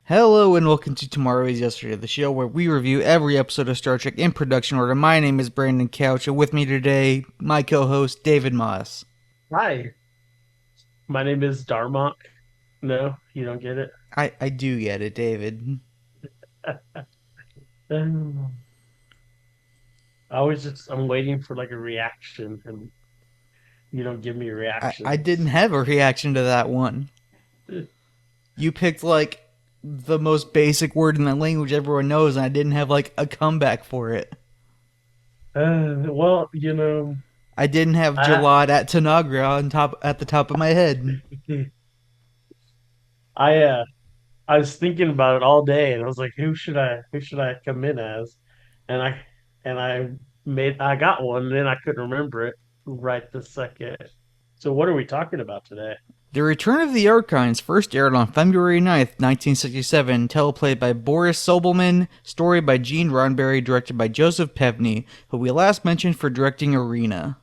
Hello and welcome to Tomorrow is Yesterday, the show where we review every episode of Star Trek in production order. My name is Brandon Couch, and with me today, my co-host David Moss. Hi, my name is Darmok. No, you don't get it. I do get it, David. I'm waiting for like a reaction, and you don't give me I didn't reactions. have a reaction to that one. You picked like the most basic word in the language everyone knows, and I didn't have like a comeback for it. Well, you know, I didn't have I Jalad at Tanagra on top at the top of my head. I I was thinking about it all day, and I was like, who should I come in as? And I got one, and then I couldn't remember it right this second. So what are we talking about today? The Return of the Archons first aired on February 9th, 1967, teleplayed by Boris Sobelman, story by Gene Roddenberry, directed by Joseph Pevney, who we last mentioned for directing Arena.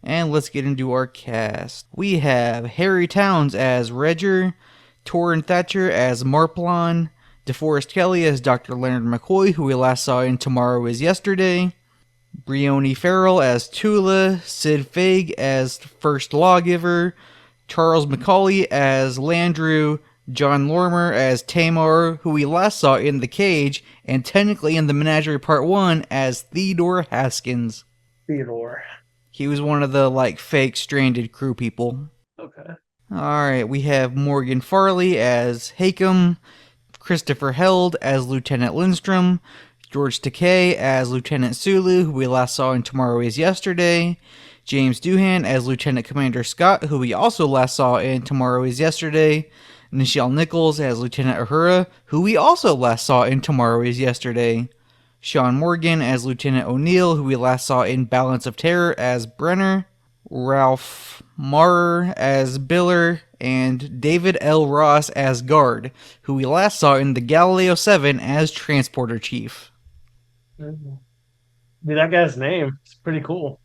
And let's get into our cast. We have Harry Towns as Redger, Torrin Thatcher as Marplon, DeForest Kelly as Dr. Leonard McCoy, who we last saw in Tomorrow is Yesterday, Brioni Farrell as Tula, Sid Feig as First Lawgiver, Charles Macaulay as Landrew, John Lormer as Tamar, who we last saw in The Cage, and technically in The Menagerie Part 1 as Theodore Haskins. Theodore. He was one of the, fake stranded crew people. Okay. Alright, we have Morgan Farley as Hakem, Christopher Held as Lieutenant Lindstrom, George Takei as Lieutenant Sulu, who we last saw in Tomorrow is Yesterday, James Doohan as Lieutenant Commander Scott, who we also last saw in Tomorrow is Yesterday, Nichelle Nichols as Lieutenant Uhura, who we also last saw in Tomorrow is Yesterday, Sean Morgan as Lieutenant O'Neill, who we last saw in Balance of Terror as Brenner, Ralph Marr as Biller, and David L. Ross as Guard, who we last saw in the Galileo 7 as Transporter Chief. Mhm. Dude, that guy's name. It's pretty cool.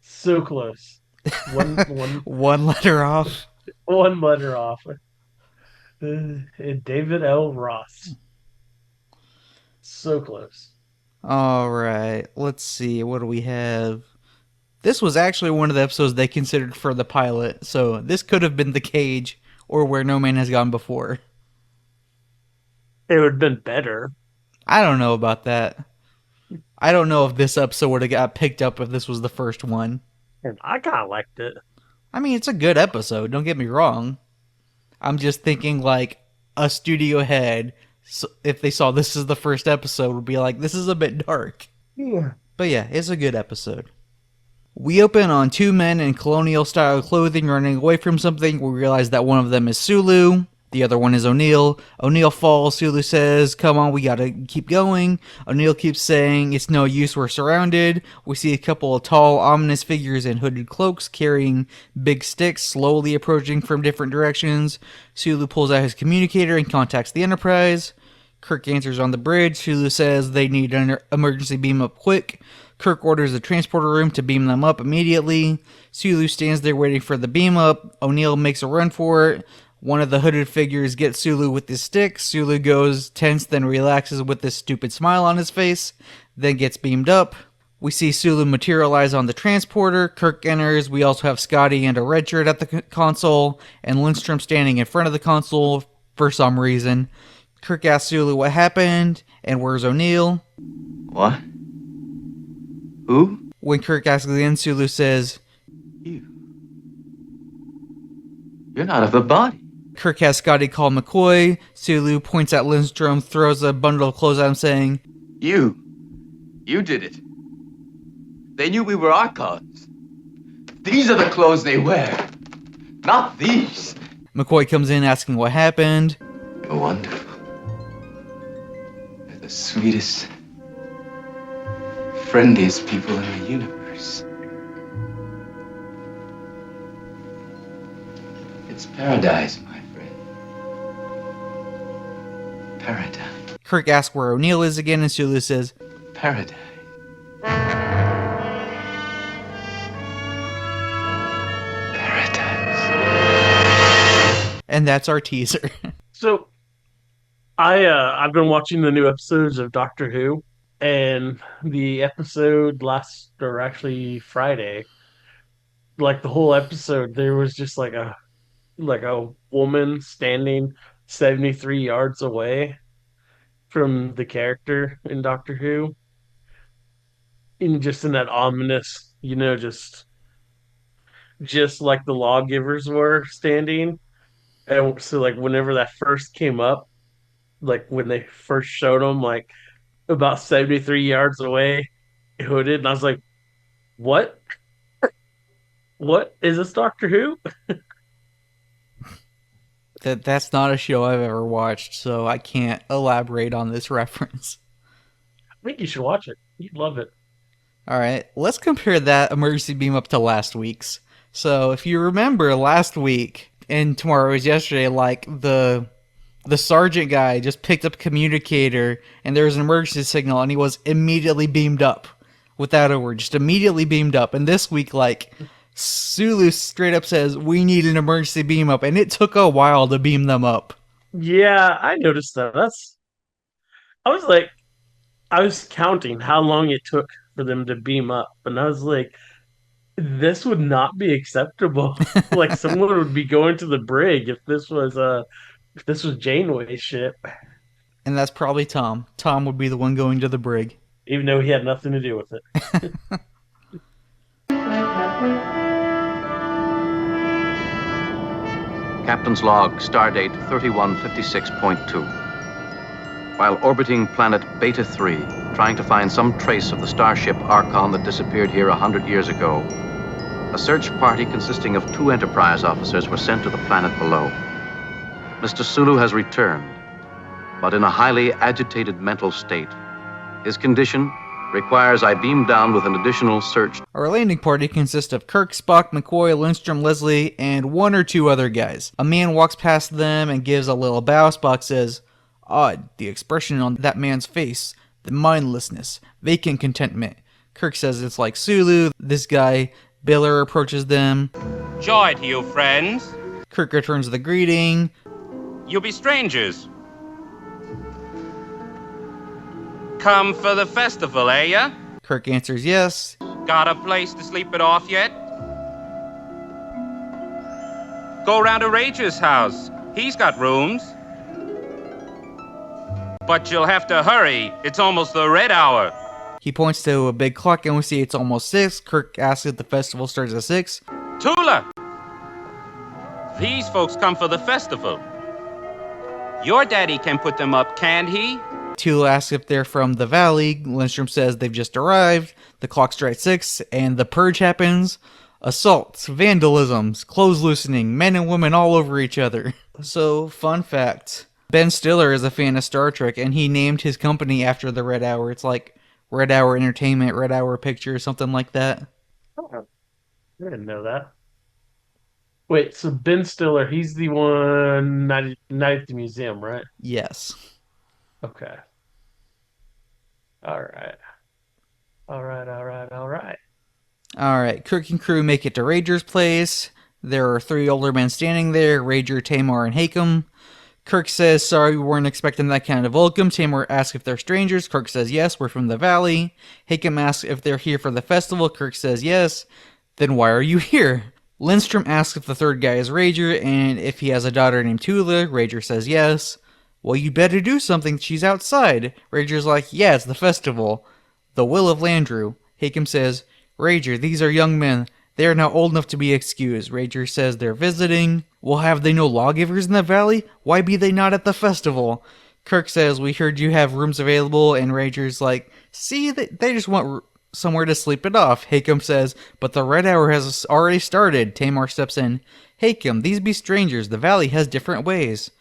So close. One one One letter off. one letter off. David L. Ross. So close. Alright, let's see, what do we have? This was actually one of the episodes they considered for the pilot, so this could have been The Cage or Where No Man Has Gone Before. It would have been better. I don't know about that. I don't know if this episode would have got picked up if this was the first one. And I kind of liked it. I mean, it's a good episode, don't get me wrong. I'm just thinking like a studio head, if they saw this as the first episode, would be like, this is a bit dark. Yeah. But yeah, it's a good episode. We open on two men in colonial style clothing running away from something. We realize that one of them is Sulu. The other one is O'Neill. O'Neill falls. Sulu says, come on, we gotta keep going. O'Neill keeps saying, it's no use, we're surrounded. We see a couple of tall, ominous figures in hooded cloaks carrying big sticks slowly approaching from different directions. Sulu pulls out his communicator and contacts the Enterprise. Kirk answers on the bridge. Sulu says they need an emergency beam up quick. Kirk orders the transporter room to beam them up immediately. Sulu stands there waiting for the beam up. O'Neill makes a run for it. One of the hooded figures gets Sulu with his stick. Sulu goes tense, then relaxes with this stupid smile on his face, then gets beamed up. We see Sulu materialize on the transporter. Kirk enters. We also have Scotty and a red shirt at the console, and Lindstrom standing in front of the console for some reason. Kirk asks Sulu what happened, and where's O'Neill? What? Who? When Kirk asks again, Sulu says, You. You're not of the body. Kirk has Scotty call McCoy. Sulu points at Lindstrom, throws a bundle of clothes at him, saying, You. You did it. They knew we were Archons. These are the clothes they wear. Not these. McCoy comes in asking what happened. You're wonderful. You're the sweetest, friendliest people in the universe. It's paradise, my friend. Paradise. Kirk asks where O'Neill is again, and Sulu says, Paradise. Paradise. and that's our teaser. So I've been watching the new episodes of Doctor Who, and the episode last, or actually Friday, like the whole episode, there was just like a woman standing 73 yards away from the character in Doctor Who, in just in that ominous, just like the lawgivers were standing. And so like whenever that first came up, like when they first showed them like about 73 yards away, hooded, and I was like, what? What is this, Doctor Who? That's not a show I've ever watched, so I can't elaborate on this reference. I think you should watch it. You'd love it. All right, let's compare that emergency beam up to last week's. So if you remember last week and tomorrow was yesterday, like the sergeant guy just picked up a communicator and there was an emergency signal and he was immediately beamed up without a word, just immediately beamed up. And this week, like Sulu straight up says, "We need an emergency beam up," and it took a while to beam them up. Yeah, I noticed that. I was like, I was counting how long it took for them to beam up, and I was like, this would not be acceptable. Like someone would be going to the brig if this was Janeway's ship, And that's probably Tom. Tom would be the one going to the brig. even though he had nothing to do with it. Captain's log, stardate 3156.2. While orbiting planet Beta 3, trying to find some trace of the starship Archon that disappeared here 100 years ago, a search party consisting of 2 Enterprise officers were sent to the planet below. Mr. Sulu has returned, but in a highly agitated mental state. His condition requires I beam down with an additional search. Our landing party consists of Kirk, Spock, McCoy, Lindstrom, Leslie, and 1 or 2 other guys. A man walks past them and gives a little bow. Spock says, "Odd, the expression on that man's face, the mindlessness, vacant contentment." Kirk says it's like Sulu. This guy, Biller, approaches them. "Joy to you, friends. Kirk returns the greeting. You be strangers. Come for the festival, eh ya? Kirk answers yes. Got a place to sleep it off yet? Go round to Rager's house. He's got rooms. But you'll have to hurry. It's almost the red hour." He points to a big clock and we see it's almost 6. Kirk asks if the festival starts at 6. Tula! These folks come for the festival. Your daddy can put them up, can't he? Tula asks if they're from the valley. Lindstrom says they've just arrived. The clock strikes 6 and the purge happens. Assaults, vandalisms, clothes loosening, men and women all over each other. So, fun fact. Ben Stiller is a fan of Star Trek and he named his company after the Red Hour. It's like Red Hour Entertainment, Red Hour Pictures, something like that. Oh, I didn't know that. Wait, so Ben Stiller, he's the one night at the museum, right? Yes. Okay. All right. All right, all right, all right. Alright, Kirk and crew make it to Rager's place. There are 3 older men standing there, Rager, Tamar, and Hakem. Kirk says, "Sorry, we weren't expecting that kind of welcome." Tamar asks if they're strangers. Kirk says, "Yes, we're from the valley." Hakem asks if they're here for the festival. Kirk says, "Yes." "Then why are you here?" Lindstrom asks if the 3rd guy is Rager and if he has a daughter named Tula. Rager says yes. "Well, you better do something. She's outside." Rager's like, "Yeah, it's the festival. The will of Landru." Hakem says, "Rager, these are young men. They are now old enough to be excused." Rager says they're visiting. "Well, have they no lawgivers in the valley? Why be they not at the festival?" Kirk says, "We heard you have rooms available," and Rager's like, "See, they just want somewhere to sleep it off." Hakem says, "But the red hour has already started." Tamar steps in. "Hakem, these be strangers. The valley has different ways."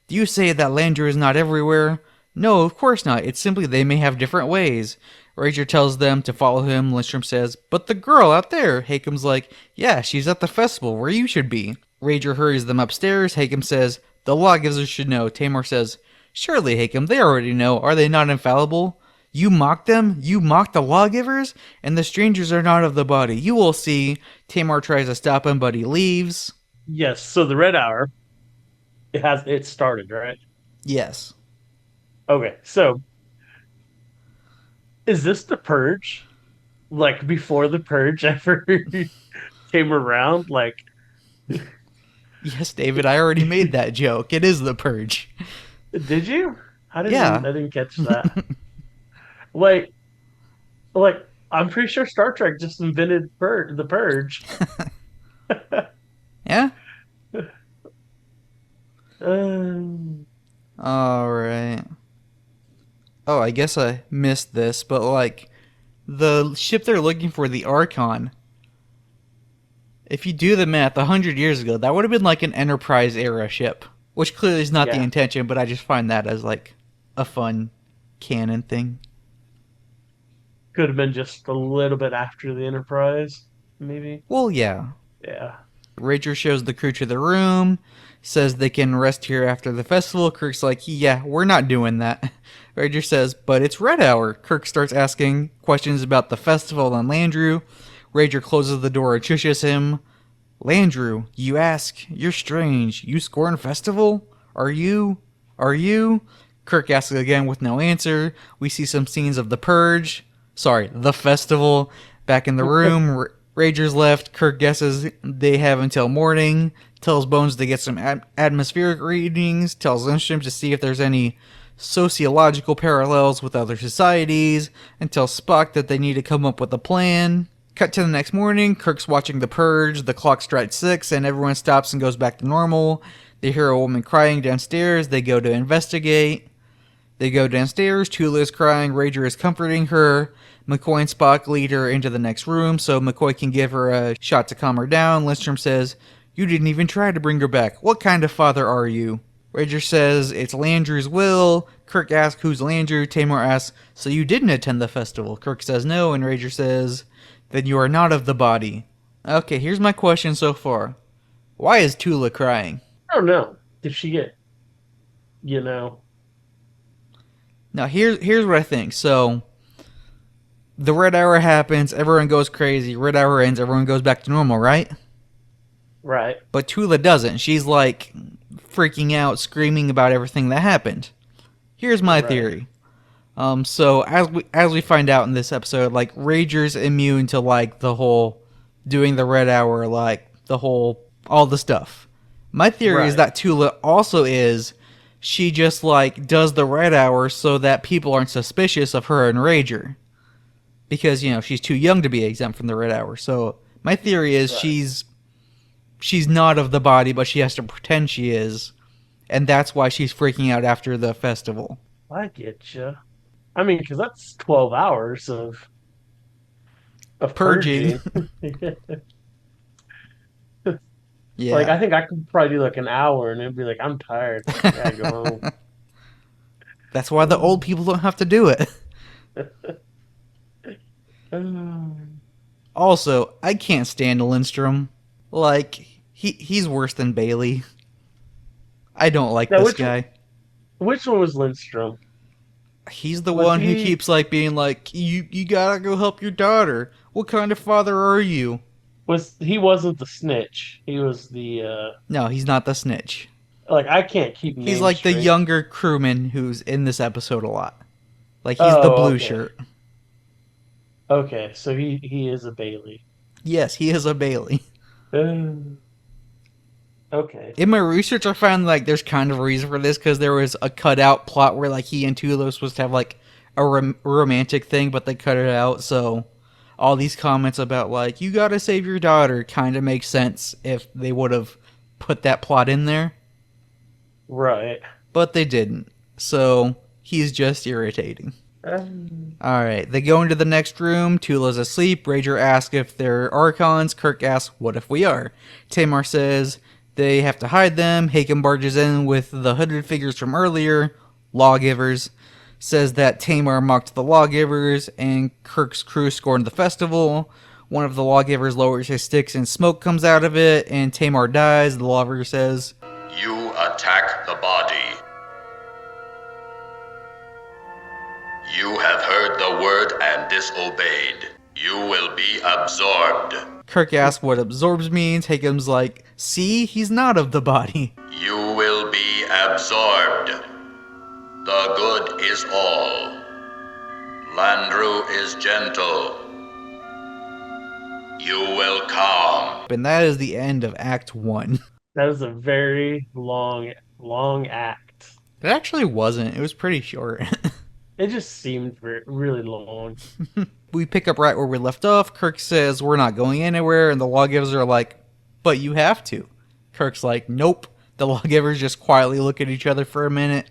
"Do you say that Landru is not everywhere?" "No, of course not. It's simply they may have different ways." Rager tells them to follow him. Lindstrom says, "But the girl out there." Hakem's like, "Yeah, she's at the festival where you should be." Rager hurries them upstairs. Hakem says, "The lawgivers should know." Tamar says, "Surely, Hakem, they already know. Are they not infallible? You mock them? You mock the lawgivers? And the strangers are not of the body. You will see." Tamar tries to stop him, but he leaves. Yes, so the red hour, it started, right? Yes. Okay, so is this the purge? Like before the purge ever came around? Like, Yes, David, I already made that joke. It is the purge. did you? Yeah. I didn't catch that. Like, like I'm pretty sure Star Trek just invented the purge. Yeah? Um, Alright. Oh, I guess I missed this, but like, the ship they're looking for, the Archon, if you do the math, 100 years ago, that would have been like an Enterprise era ship. Which clearly is not the Yeah. intention, but I just find that as like a fun canon thing. could have been just a little bit after the Enterprise, maybe. Well, yeah. Yeah. Rager shows the crew to the room, says they can rest here after the festival. Kirk's like, yeah, we're not doing that. Rager says, but it's Red Hour. Kirk starts asking questions about the festival and Landrew. Rager closes the door and shushes him. Landrew, you ask, you're strange. You scorn festival? Are you? Are you? Kirk asks again with no answer. We see some scenes of the purge. Sorry, the festival. Back in the room, Rager's left. Kirk guesses they have until morning. Tells Bones to get some atmospheric readings. Tells Lindstrom to see if there's any sociological parallels with other societies. And tells Spock that they need to come up with a plan. Cut to the next morning. Kirk's watching The Purge. The clock strikes 6 and everyone stops and goes back to normal. They hear a woman crying downstairs. They go to investigate. They go downstairs. Tula is crying. Rager is comforting her. McCoy and Spock lead her into the next room so McCoy can give her a shot to calm her down. Lindstrom says, you didn't even try to bring her back. What kind of father are you? Rager says it's Landrew's will. Kirk asks who's Landrew. Tamar asks, so you didn't attend the festival? Kirk says no, and Rager says, then you are not of the body. Okay, here's my question so far. Why is Tula crying? I don't know. Did she get, you know? Now, here's what I think. So, the Red Hour happens, everyone goes crazy, Red Hour ends, everyone goes back to normal, right? Right. But Tula doesn't. She's like freaking out, screaming about everything that happened. Here's my Right. theory. So as we find out in this episode, like Rager's immune to like the whole doing the Red Hour, like the whole all the stuff. My theory is Right. that Tula also is. She just like does the Red Hour so that people aren't suspicious of her and Rager, because you know she's too young to be exempt from the Red Hour. So my theory is Right. she's not of the body, but she has to pretend she is, and that's why she's freaking out after the festival. I get you. I mean, because that's 12 hours of Purging. purging. Yeah. Like, I think I could probably do like an hour and it'd be like, I'm tired. I gotta go home. That's why the old people don't have to do it. Also, I can't stand Lindstrom. Like, he's worse than Bailey. I don't like Now, this which guy. Which one was Lindstrom? He's the Was one who he- keeps like being like, you gotta go help your daughter. What kind of father are you? He wasn't the snitch. He was the No, he's not the snitch. like I can't keep names He's like the straight. younger crewman who's in this episode a lot. Like he's the Oh, blue okay. shirt. Okay, so he is a Bailey. Yes, he is a Bailey. Okay. In my research, I found like there's kind of a reason for this because there was a cutout plot where like he and Tula were supposed to have like a romantic thing, but they cut it out. So all these comments about like you gotta save your daughter kind of makes sense if they would have put that plot in there, Right. but they didn't. So he's just irritating. Um, Alright, they go into the next room. Tula's asleep. Rager asks if they're Archons. Kirk asks, what if we are? Tamar says they have to hide them. Hakem barges in with the hooded figures from earlier, lawgivers. Says that Tamar mocked the lawgivers and Kirk's crew scorned the festival. One of the lawgivers lowers his sticks and smoke comes out of it, and Tamar dies. The lawgiver says, You attack the body. You have heard the word and disobeyed. You will be absorbed. Kirk asks what absorbs means. Hakem's like, see, he's not of the body. You will be absorbed. The good is all. Landru is gentle. You will come. And that is the end of Act 1. That is a very long act. It actually wasn't. It was pretty short. It just seemed really long. We pick up right where we left off. Kirk says we're not going anywhere, and the lawgivers are like, but you have to. Kirk's like, nope. The lawgivers just quietly look at each other for a minute.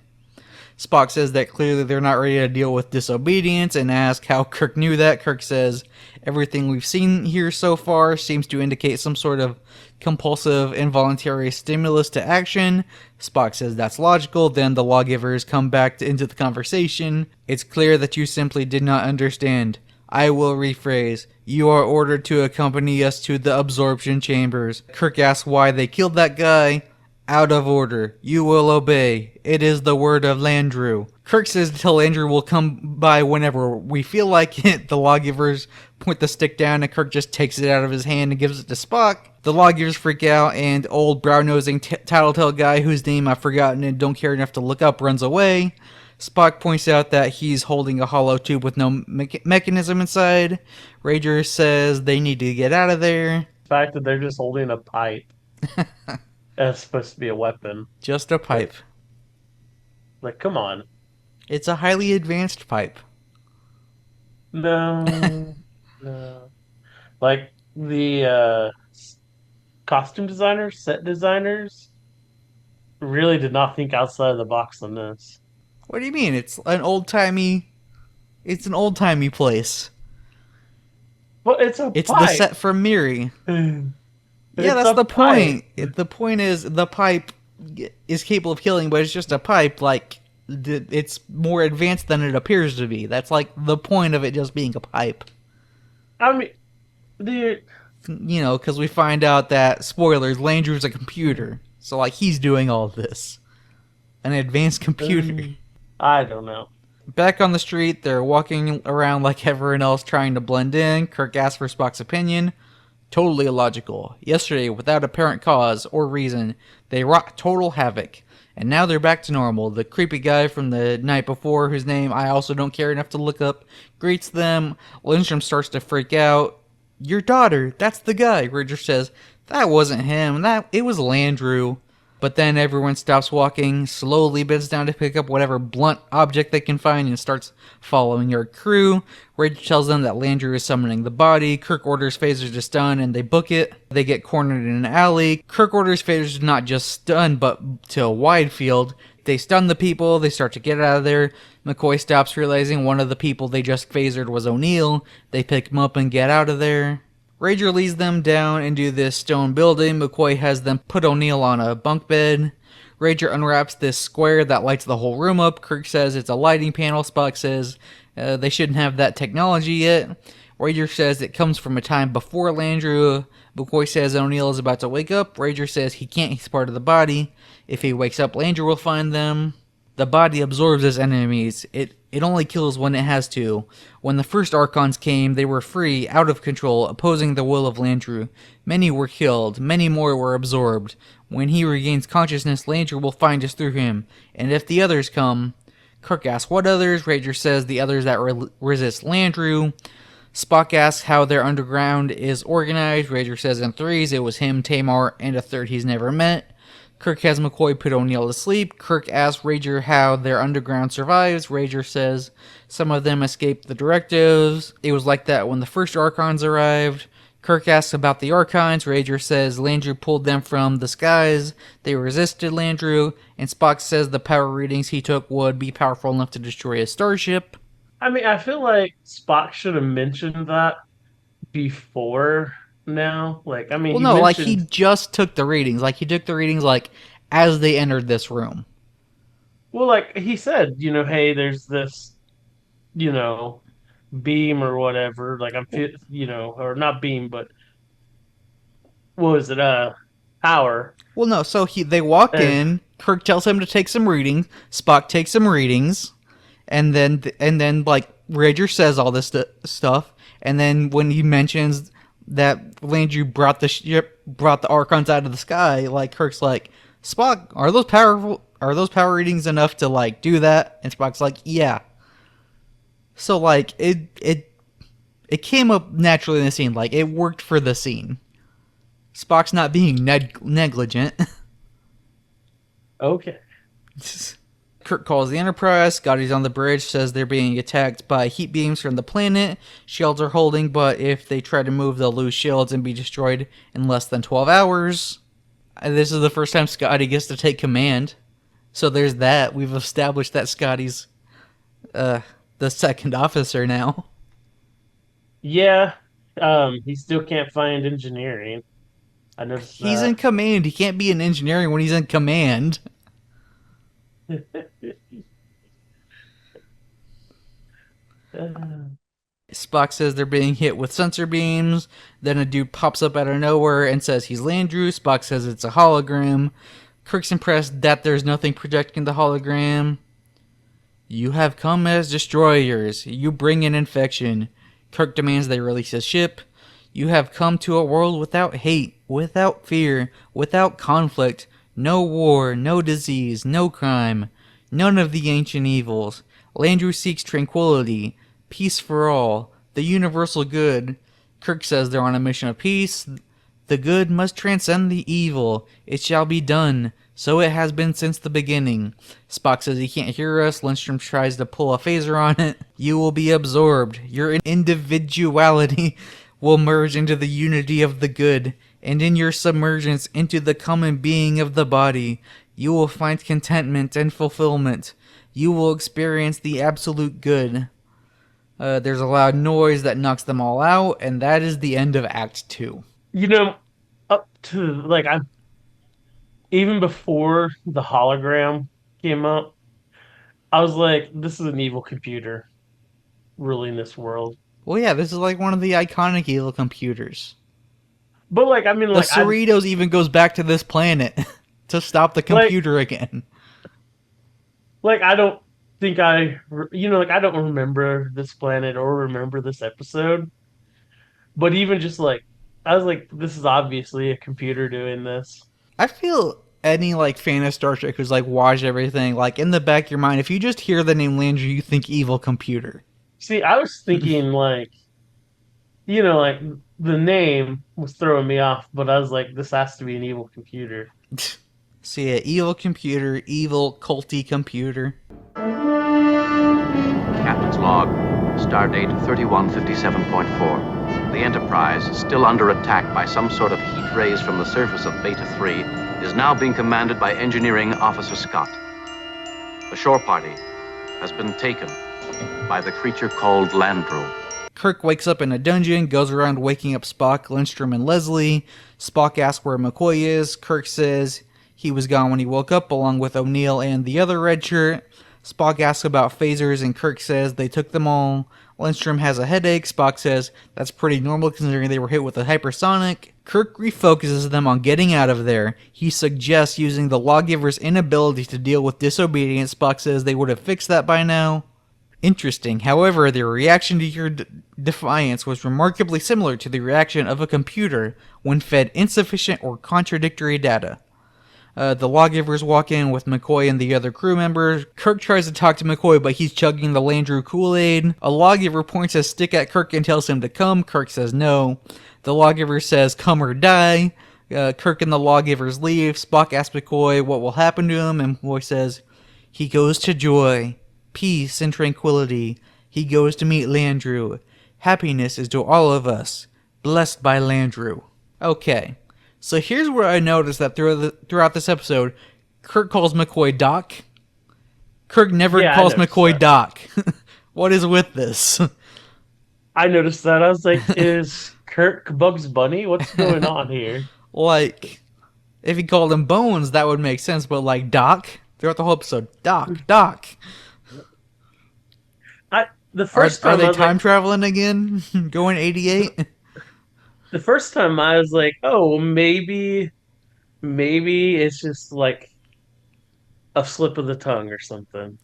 Spock says that clearly they're not ready to deal with disobedience and asks how Kirk knew that. Kirk says, everything we've seen here so far seems to indicate some sort of compulsive, involuntary stimulus to action. Spock says that's logical. Then the lawgivers come back into the conversation. It's clear that you simply did not understand. I will rephrase. You are ordered to accompany us to the absorption chambers. Kirk asks why they killed that guy. Out of order. You will obey. It is the word of Landru. Kirk says to tell Landru will come by whenever we feel like it. The lawgivers point the stick down and Kirk just takes it out of his hand and gives it to Spock. The lawgivers freak out and old brown-nosing tattletale guy whose name I've forgotten and don't care enough to look up runs away. Spock points out that he's holding a hollow tube with no mechanism inside. Rager says they need to get out of there. The fact that they're just holding a pipe. That's supposed to be a weapon. Just a pipe. Like, come on. It's a highly advanced pipe. No. No. Like, the costume designers, set designers, really did not think outside of the box on this. What do you mean? It's an old-timey place. Well, it's a It's pipe. the set from Miri. Yeah, It's that's a the point. pipe. The point is the pipe is capable of killing, but it's just a pipe. Like, it's more advanced than it appears to be. That's like the point of it just being a pipe. I mean, the You know, because we find out that, spoilers, Landru's a computer. So, like, he's doing all this. An advanced computer. I don't know. Back on the street, they're walking around like everyone else trying to blend in. Kirk asks for Spock's opinion. Totally illogical. Yesterday, without apparent cause or reason, they wrought total havoc. And now they're back to normal. The creepy guy from the night before, whose name I also don't care enough to look up, greets them. Lindstrom starts to freak out. Your daughter, that's the guy. Rager says, that wasn't him. It was Landru. But then everyone stops walking, slowly bends down to pick up whatever blunt object they can find, and starts following your crew. Rager tells them that Landru is summoning the body. Kirk orders phasers to stun, and they book it. They get cornered in an alley. Kirk orders phasers to not just stun, but to a wide field. They stun the people. They start to get out of there. McCoy stops, realizing one of the people they just phasered was O'Neill. They pick him up and get out of there. Rager leads them down into this stone building. McCoy has them put O'Neill on a bunk bed. Rager unwraps this square that lights the whole room up. Kirk says it's a lighting panel. Spock says they shouldn't have that technology yet. Rager says it comes from a time before Landru. McCoy says O'Neill is about to wake up. Rager says he can't, he's part of the body. If he wakes up, Landru will find them. The body absorbs his enemies. It only kills when it has to. When the first Archons came, they were free, out of control, opposing the will of Landru. Many were killed, many more were absorbed. When he regains consciousness, Landru will find us through him. And if the others come... Kirk asks what others. Rager says the others that resist Landru. Spock asks how their underground is organized. Rager says in threes it was him, Tamar, and a third he's never met. Kirk has McCoy put O'Neill to sleep. Kirk asks Rager how their underground survives. Rager says some of them escaped the directives. It was like that when the first Archons arrived. Kirk asks about the Archons. Rager says Landru pulled them from the skies. They resisted Landru. And Spock says the power readings he took would be powerful enough to destroy a starship. I mean, I feel like Spock should have mentioned that before now. Like, I mean, Well, no, like he just took the readings. Like he took the readings like as they entered this room. Well, like he said, hey, there's this, beam or whatever. Like or not beam, but what was it? Power. Well, no. So they walk in. Kirk tells him to take some readings. Spock takes some readings, and then like Rager says all this stuff, and then when he mentions that Landru brought the Archons out of the sky, like Kirk's like, Spock, are those are those power readings enough to like do that? And Spock's like, yeah. So like it came up naturally in the scene. Like it worked for the scene. Spock's not being negligent. Okay. Kirk calls the Enterprise. Scotty's on the bridge, says they're being attacked by heat beams from the planet. Shields are holding, but if they try to move, they'll lose shields and be destroyed in less than 12 hours. And this is the first time Scotty gets to take command. So there's that. We've established that Scotty's the second officer now. Yeah. He still can't find engineering. I noticed He's that. in command. He can't be in engineering when he's in command. Spock says they're being hit with sensor beams. Then a dude pops up out of nowhere and says he's Landru. Spock says it's a hologram. Kirk's impressed that there's nothing projecting the hologram. You have come as destroyers. You bring in infection. Kirk demands they release his ship. You have come to a world without hate, without fear, without conflict. No war, no disease, no crime. None of the ancient evils. Landru seeks tranquility, peace for all, the universal good. Kirk says they're on a mission of peace. The good must transcend the evil. It shall be done. So it has been since the beginning. Spock says he can't hear us. Lindstrom tries to pull a phaser on it. You will be absorbed. Your individuality will merge into the unity of the good, and in your submergence into the common being of the body, you will find contentment and fulfillment. You will experience the absolute good. There's a loud noise that knocks them all out, and that is the end of Act 2. You know, up to like I'm even before the hologram came up, I was like, this is an evil computer ruling this world. Well, yeah, this is like one of the iconic evil computers. But like, I mean, The like, Cerritos even goes back to this planet to stop the computer again. I don't think I don't remember this planet or remember this episode. But even just like, I was like, this is obviously a computer doing this. I feel any like fan of Star Trek who's like watched everything, like in the back of your mind, if you just hear the name Landry, you think evil computer. See, I was thinking like, like the name was throwing me off, but I was like, this has to be an evil computer. So yeah, evil computer, evil culty computer. Captain's log, stardate 3157.4. The Enterprise, still under attack by some sort of heat rays from the surface of Beta 3, is now being commanded by Engineering Officer Scott. The shore party has been taken by the creature called Landru. Kirk wakes up in a dungeon, goes around waking up Spock, Lindstrom, and Leslie. Spock asks where McCoy is. Kirk says he was gone when he woke up, along with O'Neill and the other red shirt. Spock asks about phasers, and Kirk says they took them all. Lindstrom has a headache. Spock says that's pretty normal considering they were hit with a hypersonic. Kirk refocuses them on getting out of there. He suggests using the lawgiver's inability to deal with disobedience. Spock says they would have fixed that by now. Interesting. However, their reaction to your defiance was remarkably similar to the reaction of a computer when fed insufficient or contradictory data. The lawgivers walk in with McCoy and the other crew members. Kirk tries to talk to McCoy, but he's chugging the Landru Kool-Aid. A lawgiver points a stick at Kirk and tells him to come. Kirk says no. The lawgiver says, come or die. Kirk and the lawgivers leave. Spock asks McCoy what will happen to him, and McCoy says, he goes to joy, peace, and tranquility. He goes to meet Landru. Happiness is to all of us. Blessed by Landru. Okay. So here's where I noticed that throughout this episode, Kirk calls McCoy Doc. Kirk never calls McCoy Doc. What is with this? I noticed that. I was like, is Kirk Bugs Bunny? What's going on here? Like, if he called him Bones, that would make sense, but like Doc? Throughout the whole episode, Doc. The first time are they I was time like, traveling again? Going 88? the first time I was like, oh, maybe it's just like a slip of the tongue or something.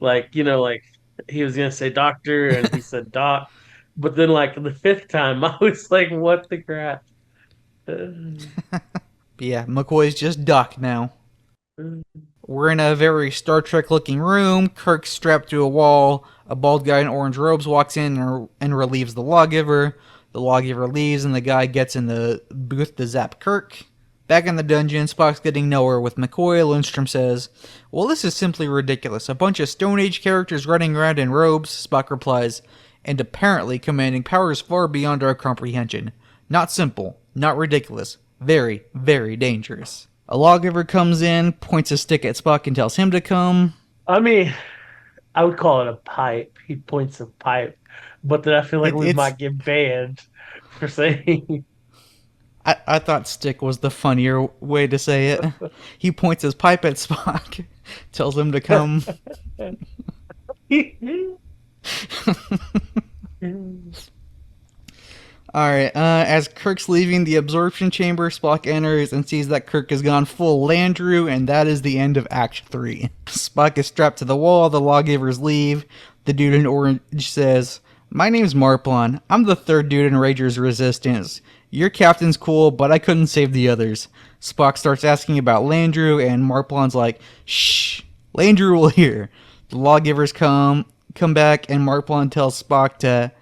Like, like he was gonna say doctor and he said doc. But then like the fifth time I was like, what the crap? Yeah, McCoy's just Doc now. We're in a very Star Trek looking room. Kirk's strapped to a wall. A bald guy in orange robes walks in and relieves the lawgiver. The lawgiver leaves and the guy gets in the booth to zap Kirk. Back in the dungeon, Spock's getting nowhere with McCoy. Lindstrom says, "Well, this is simply ridiculous. A bunch of Stone Age characters running around in robes," Spock replies, "and apparently commanding powers far beyond our comprehension. Not simple, not ridiculous, very, very dangerous." A lawgiver comes in, points a stick at Spock and tells him to come. I mean, I would call it a pipe. He points a pipe, but then I feel like we might get banned for saying. I thought stick was the funnier way to say it. He points his pipe at Spock, tells him to come. Alright, as Kirk's leaving the absorption chamber, Spock enters and sees that Kirk has gone full Landru, and that is the end of Act 3. Spock is strapped to the wall, the lawgivers leave. The dude in orange says, "My name's Marplon. I'm the third dude in Rager's Resistance. Your captain's cool, but I couldn't save the others." Spock starts asking about Landru, and Marplon's like, "Shh, Landru will hear." The lawgivers come back, and Marplon tells Spock to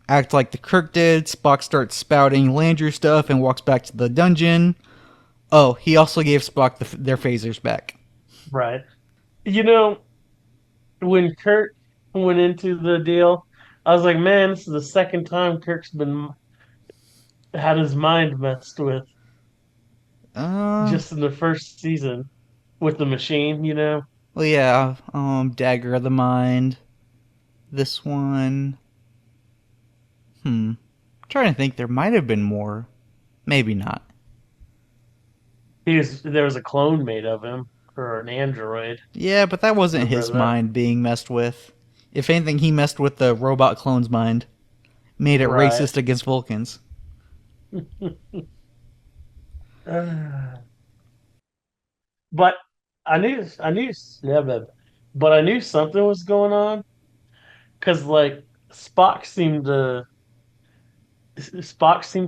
act like the Kirk did. Spock starts spouting Landru stuff and walks back to the dungeon. Oh, he also gave Spock their phasers back. Right. You know, when Kirk went into the deal, I was like, man, this is the second time Kirk's had his mind messed with. Just in the first season with the machine, you know? Well, yeah, Dagger of the Mind. This one. I'm trying to think, there might have been more. Maybe not. There was a clone made of him, or an android. Yeah, but that wasn't his mind being messed with. If anything, he messed with the robot clone's mind. Made it racist against Vulcans. But I knew something was going on, because like Spock seemed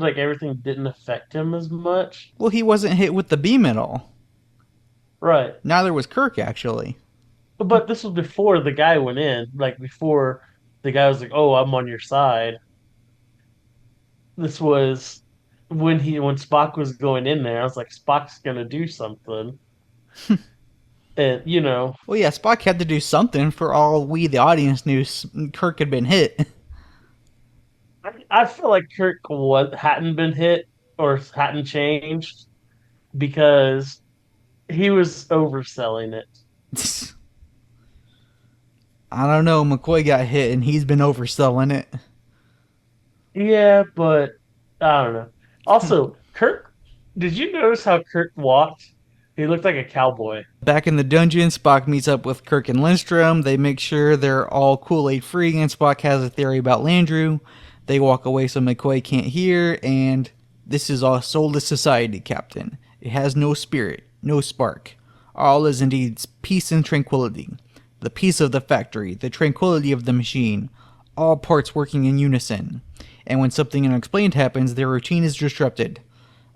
like everything didn't affect him as much. Well, he wasn't hit with the beam at all. Right. Neither was Kirk, actually. But this was before the guy went in. Like, before the guy was like, "Oh, I'm on your side." This was when Spock was going in there. I was like, Spock's gonna do something. And, you know. Well, yeah, Spock had to do something. For all we, the audience, knew Kirk had been hit. I feel like Kirk hadn't been hit or hadn't changed because he was overselling it. I don't know. McCoy got hit and he's been overselling it. Yeah, but I don't know. Also, Kirk, did you notice how Kirk walked? He looked like a cowboy. Back in the dungeon, Spock meets up with Kirk and Lindstrom. They make sure they're all Kool-Aid free, and Spock has a theory about Landru. They walk away so McCoy can't hear, and this is a soulless society, Captain. It has no spirit, no spark. All is indeed peace and tranquility. The peace of the factory, the tranquility of the machine, all parts working in unison. And when something unexplained happens, their routine is disrupted.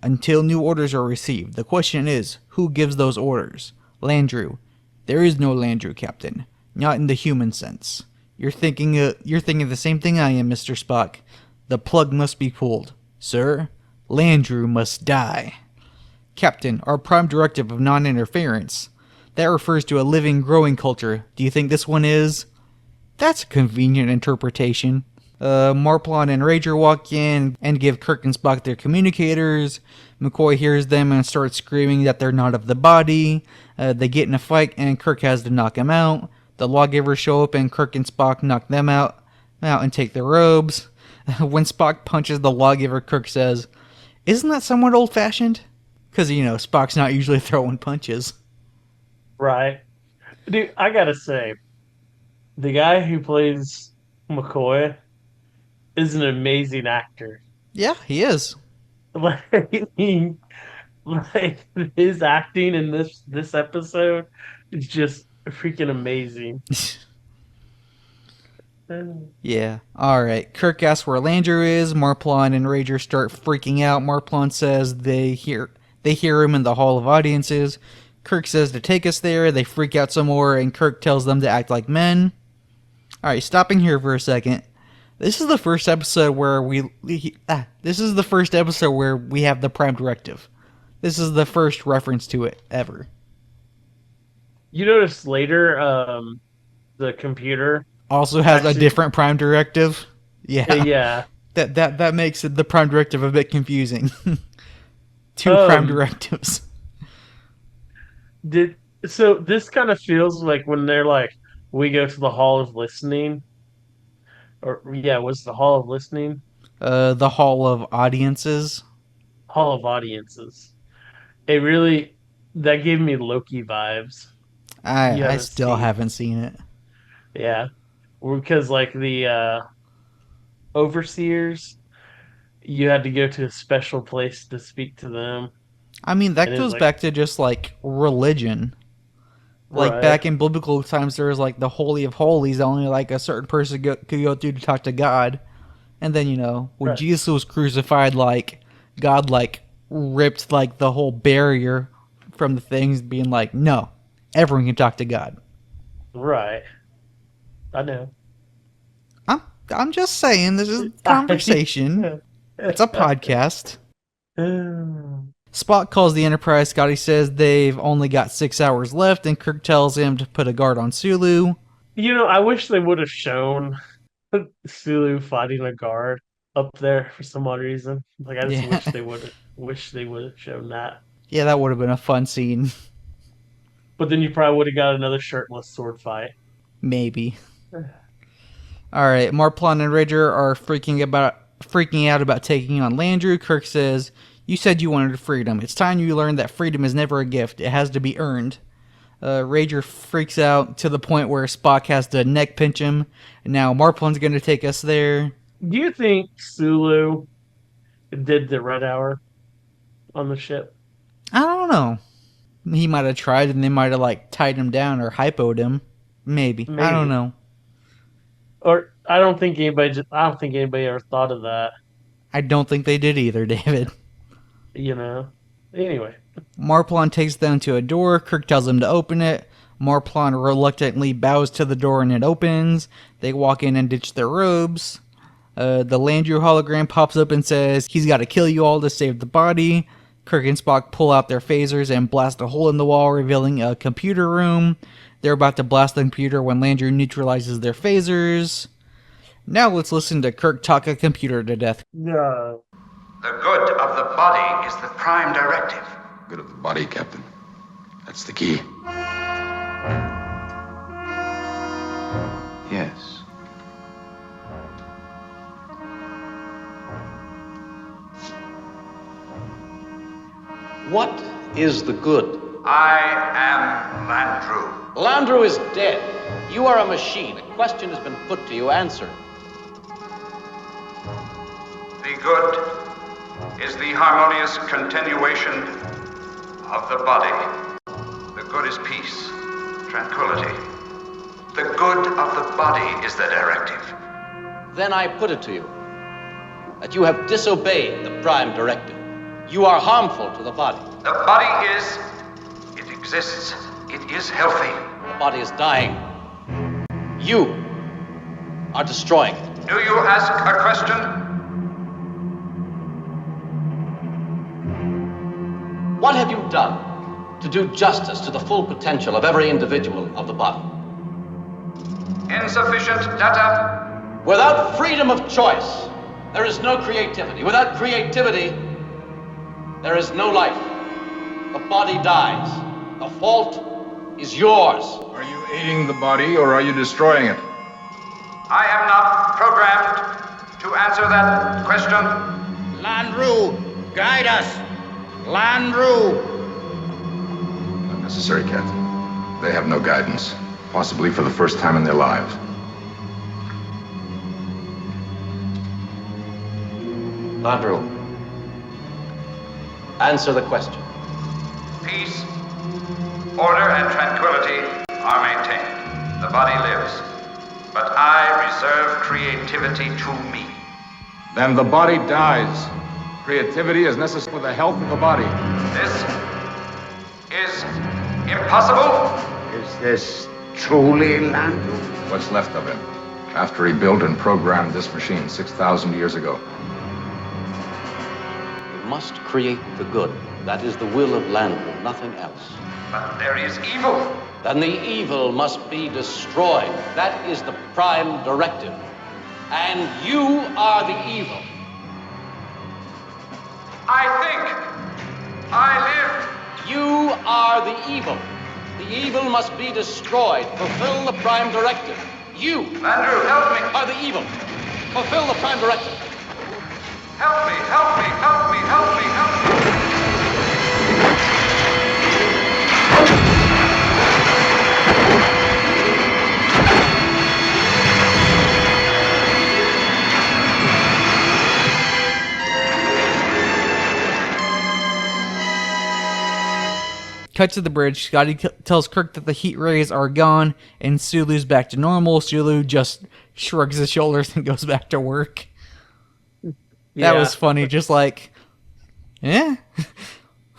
Until new orders are received, the question is, who gives those orders? Landru. There is no Landru, Captain. Not in the human sense. You're thinking the same thing I am, Mr. Spock. The plug must be pulled. Sir, Landru must die. Captain, our prime directive of non-interference. That refers to a living, growing culture. Do you think this one is? That's a convenient interpretation. Marplon and Rager walk in and give Kirk and Spock their communicators. McCoy hears them and starts screaming that they're not of the body. They get in a fight and Kirk has to knock him out. The lawgivers show up and Kirk and Spock knock them out and take their robes. When Spock punches the lawgiver, Kirk says, "Isn't that somewhat old-fashioned?" Because, Spock's not usually throwing punches. Right. Dude, I gotta say, the guy who plays McCoy is an amazing actor. Yeah, he is. Like his acting in this episode is just freaking amazing. Yeah. Alright. Kirk asks where Landru is. Marplon and Rager start freaking out. Marplon says they hear him in the Hall of Audiences. Kirk says to take us there. They freak out some more, and Kirk tells them to act like men. Alright, stopping here for a second. This is the first episode where we have the Prime Directive. This is the first reference to it ever. You notice later, the computer Also has a actually- different Prime Directive. Yeah. Yeah. That makes the Prime Directive a bit confusing. Two Prime Directives. So this kind of feels like when they're like, we go to the Hall of Listening. Was the Hall of Listening? The Hall of Audiences. Hall of Audiences. That gave me Loki vibes. I still haven't seen it. Yeah. Because like the overseers, you had to go to a special place to speak to them. I mean, that And goes like- back to just like religion. Like Right. back in biblical times, there was like the Holy of Holies. Only like a certain person could go through to talk to God. And then when Right. Jesus was crucified, like God like ripped like the whole barrier from the things, being like, no, everyone can talk to God. Right. I know. I'm just saying, this is conversation. It's a podcast. Spock calls the Enterprise. Scotty says they've only got 6 hours left, and Kirk tells him to put a guard on Sulu. I wish they would have shown Sulu fighting a guard up there for some odd reason. Like I just wish they would have shown that. Yeah, that would have been a fun scene. But then you probably would have got another shirtless sword fight. Maybe. Alright, Marplon and Ridger are freaking out about taking on Landru. Kirk says, "You said you wanted freedom. It's time you learned that freedom is never a gift. It has to be earned." Rager freaks out to the point where Spock has to neck pinch him. And now Marplon's going to take us there. Do you think Sulu did the red hour on the ship? I don't know. He might have tried, and they might have like tied him down or hypoed him. Maybe. I don't know. Or I don't think anybody ever thought of that. I don't think they did either, David. Anyway. Marplon takes them to a door. Kirk tells them to open it. Marplon reluctantly bows to the door and it opens. They walk in and ditch their robes. The Landru hologram pops up and says he's got to kill you all to save the body. Kirk and Spock pull out their phasers and blast a hole in the wall, revealing a computer room. They're about to blast the computer when Landru neutralizes their phasers. Now let's listen to Kirk talk a computer to death. No. The good of the body is the prime directive. Good of the body, Captain. That's the key. Yes. What is the good? I am Landru. Landru is dead. You are a machine. A question has been put to you. Answer. The good is the harmonious continuation of the body. The good is peace, tranquility. The good of the body is the directive. Then I put it to you that you have disobeyed the prime directive. You are harmful to the body. The body it exists, it is healthy. The body is dying. You are destroying it. Do you ask a question? What have you done to do justice to the full potential of every individual of the body? Insufficient data? Without freedom of choice, there is no creativity. Without creativity, there is no life. The body dies. The fault is yours. Are you aiding the body or are you destroying it? I am not programmed to answer that question. Landru, guide us. Landru. Not necessary, Captain. They have no guidance, possibly for the first time in their lives. Landru, answer the question. Peace, order, and tranquility are maintained. The body lives. But I reserve creativity to me. Then the body dies. Creativity is necessary for the health of the body. This is Impossible? Is this truly Landru? What's left of him? After he built and programmed this machine 6,000 years ago. We must create the good. That is the will of Landru, nothing else. But there is evil. Then the evil must be destroyed. That is the prime directive. And you are the evil. I think. I live. You are the evil. The evil must be destroyed. Fulfill the prime directive. You Landru, help me. are the evil. Fulfill the prime directive. Help me, help me, help me, help me, help me. Cut to the bridge. Scotty tells Kirk that the heat rays are gone, and Sulu's back to normal. Sulu just shrugs his shoulders and goes back to work. That was funny. Just like, eh?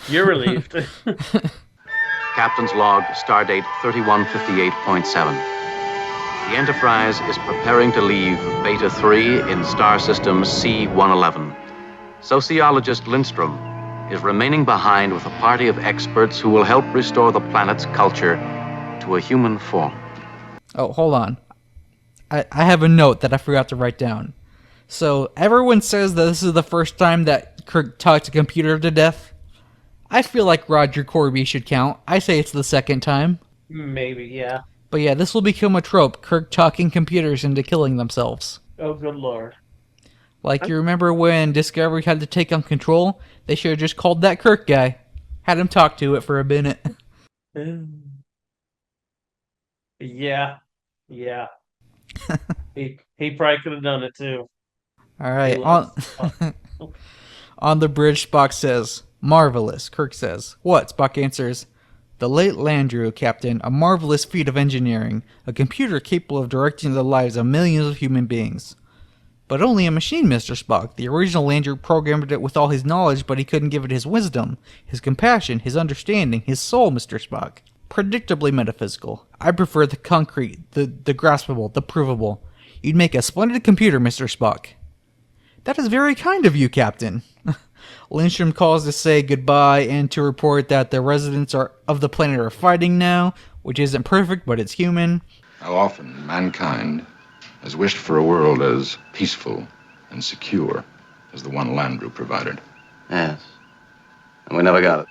You're relieved. Captain's log, stardate 3158.7. The Enterprise is preparing to leave Beta 3 in star system C-111. Sociologist Lindstrom is remaining behind with a party of experts who will help restore the planet's culture to a human form. Oh, hold on. I have a note that I forgot to write down. So, everyone says that this is the first time that Kirk talked a computer to death. I feel like Roger Corby should count. I say it's the second time. Maybe, yeah. But yeah, this will become a trope. Kirk talking computers into killing themselves. Oh, good lord. Like, you remember when Discovery had to take on Control? They should have just called that Kirk guy. Had him talk to it for a minute. Yeah. Yeah. he probably could have done it too. Alright, on the bridge, Spock says, "Marvelous," Kirk says. "What?" Spock answers, "The late Landru, Captain, a marvelous feat of engineering, a computer capable of directing the lives of millions of human beings." "But only a machine, Mr. Spock. The original Landru programmed it with all his knowledge, but he couldn't give it his wisdom, his compassion, his understanding, his soul, Mr. Spock. Predictably metaphysical. I prefer the concrete, the graspable, the provable. You'd make a splendid computer, Mr. Spock." "That is very kind of you, Captain." Lindstrom calls to say goodbye and to report that the residents of the planet are fighting now, which isn't perfect, but it's human. How often mankind has wished for a world as peaceful and secure as the one Landru provided. Yes. And we never got it.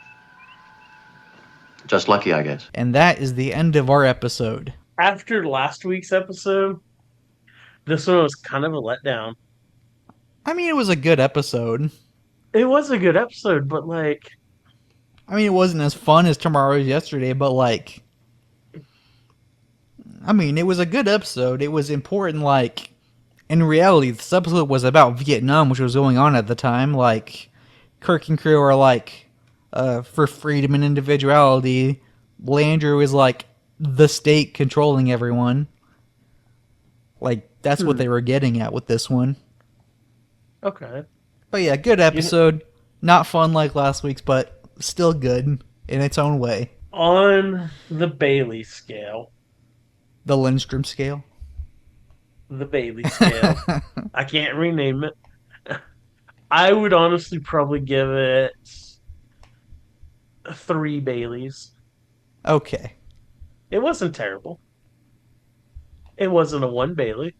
Just lucky, I guess. And that is the end of our episode. After last week's episode, this one was kind of a letdown. I mean, it was a good episode. It was a good episode, but like... I mean, it wasn't as fun as Tomorrow's Yesterday, but like... I mean, it was a good episode. It was important, like... In reality, this episode was about Vietnam, which was going on at the time. Like, Kirk and crew are like, for freedom and individuality. Landru is like, the state controlling everyone. Like, that's what they were getting at with this one. Okay. But yeah, good episode. Not fun like last week's, but still good in its own way. On the Bailey scale. The Lindstrom scale? The Bailey scale. I can't rename it. I would honestly probably give it 3 Baileys. Okay. It wasn't terrible. It wasn't a 1 Bailey.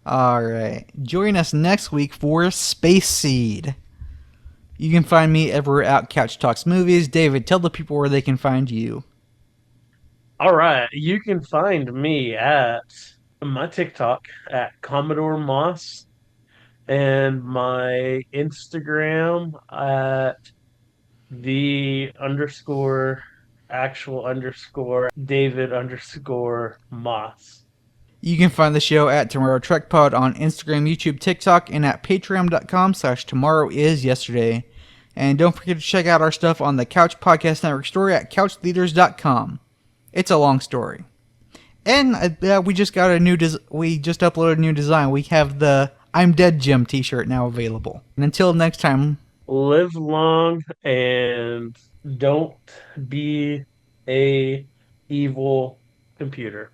Alright. Join us next week for Space Seed. You can find me everywhere at Couch Talks Movies. David, tell the people where they can find you. Alright. You can find me at my TikTok at Commodore Moss and my Instagram at _David_Moss. You can find the show at Tomorrow Trek Pod on Instagram, YouTube, TikTok, and at patreon.com/tomorrowisyesterday. And don't forget to check out our stuff on the Couch Podcast Network story at couchleaders.com. It's a long story. And we just got we just uploaded a new design. We have the I'm Dead Jim t-shirt now available. And until next time, live long and don't be a evil computer.